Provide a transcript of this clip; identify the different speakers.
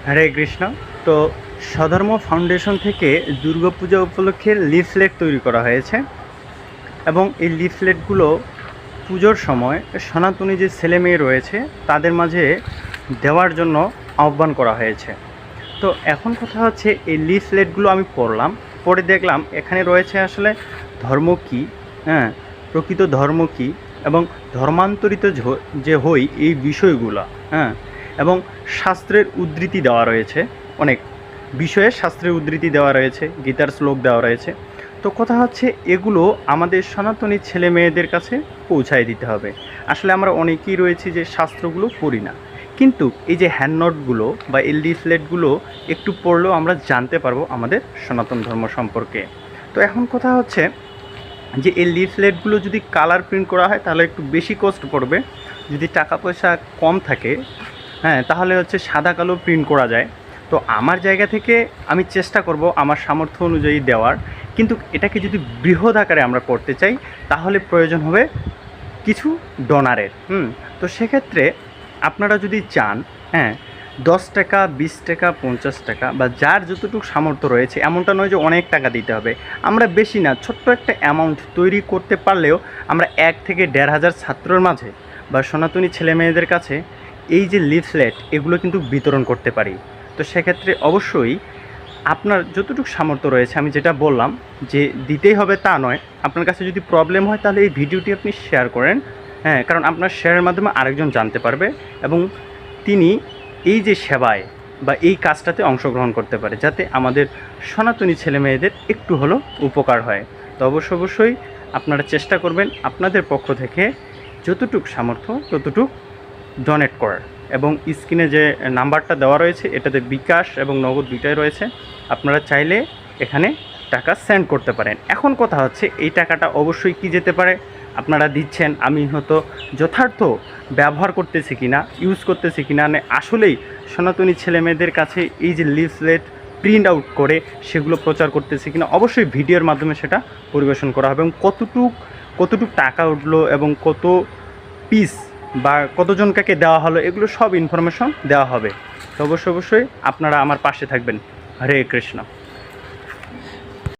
Speaker 1: হরে কৃষ্ণ। তো স্বধর্ম ফাউন্ডেশন থেকে দুর্গাপূজা উপলক্ষে লিফলেট তৈরি করা হয়েছে এবং এই লিফলেটগুলো পুজোর সময় সনাতনী যে ছেলে মেয়ে রয়েছে তাদের মাঝে দেওয়ার জন্য আহ্বান করা হয়েছে। তো এখন কথা হচ্ছে, এই লিফলেটগুলো আমি পড়লাম, পড়ে দেখলাম এখানে রয়েছে আসলে ধর্ম কী, হ্যাঁ, প্রকৃত ধর্ম কী এবং ধর্মান্তরিত যে হই এই বিষয়গুলো, হ্যাঁ, এবং শাস্ত্রের উদ্ধৃতি দেওয়া রয়েছে, অনেক বিষয়ে শাস্ত্রের উদ্ধৃতি দেওয়া রয়েছে, গীতার শ্লোক দেওয়া রয়েছে। তো কথা হচ্ছে এগুলো আমাদের সনাতনী ছেলে মেয়েদের কাছে পৌঁছায় দিতে হবে। আসলে আমরা অনেকেই রয়েছি যে শাস্ত্রগুলো পড়ি না, কিন্তু এই যে হ্যান্ড নোটগুলো বা এই লিফলেটগুলো একটু পড়লেও আমরা জানতে পারবো আমাদের সনাতন ধর্ম সম্পর্কে। তো এখন কথা হচ্ছে যে এই লিফলেটগুলো যদি কালার প্রিন্ট করা হয় তাহলে একটু বেশি কস্ট পড়বে। যদি টাকা পয়সা কম থাকে, হ্যাঁ, তাহলে হচ্ছে সাদা কালো প্রিন্ট করা যায়। তো আমার জায়গা থেকে আমি চেষ্টা করব আমার সামর্থ্য অনুযায়ী দেওয়ার, কিন্তু এটাকে যদি বৃহৎ আকারে আমরা করতে চাই তাহলে প্রয়োজন হবে কিছু ডোনারের। তো সেক্ষেত্রে আপনারা যদি চান, হ্যাঁ, 10 টাকা, 20 টাকা, 50 টাকা বা যার যতটুকু সামর্থ্য রয়েছে, এমনটা নয় যে অনেক টাকা দিতে হবে। আমরা বেশি না, ছোট্ট একটা অ্যামাউন্ট তৈরি করতে পারলেও আমরা 1 থেকে 1,500 ছাত্রর মাঝে বা সনাতনী ছেলেমেয়েদের কাছে এই যে লিফলেট এগুলো কিন্তু বিতরণ করতে পারি। তো সেক্ষেত্রে অবশ্যই আপনার যতটুকু সামর্থ্য রয়েছে, আমি যেটা বললাম যে দিতেই হবে তা নয়, আপনার কাছে যদি প্রবলেম হয় তাহলে এই ভিডিওটি আপনি শেয়ার করেন, হ্যাঁ, কারণ আপনার শেয়ারের মাধ্যমে আরেকজন জানতে পারবে এবং তিনি এই যে সেবায় বা এই কাজটাতে অংশগ্রহণ করতে পারে, যাতে আমাদের সনাতনী ছেলে মেয়েদের একটু হলেও উপকার হয়। তো অবশ্যই আপনারা চেষ্টা করবেন আপনাদের পক্ষ থেকে যতটুকু সামর্থ্য ততটুক ডোনেট করার। এবং স্ক্রিনে যে নাম্বারটা দেওয়া রয়েছে এটাতে বিকাশ এবং নগদ দুইটাই রয়েছে, আপনারা চাইলে এখানে টাকা সেন্ড করতে পারেন। এখন কথা হচ্ছে এই টাকাটা অবশ্যই কি যেতে পারে, আপনারা দিচ্ছেন, আমি হয়তো যথার্থ ব্যবহার করতেছি কিনা, ইউজ করতেছি কিনা, না আসলেই সনাতনী ছেলেমেয়েদের কাছে এই যে লিফলেট প্রিন্ট আউট করে সেগুলো প্রচার করতেছি কিনা, অবশ্যই ভিডিওর মাধ্যমে সেটা পরিবেশন করা হবে এবং কতটুক টাকা উঠলো এবং কত পিস বা কতজন কাকে দেওয়া হলো এগুলো সব ইনফরমেশন দেওয়া হবে। তো অবশ্যই আপনারা আমার পাশে থাকবেন। হরে কৃষ্ণ।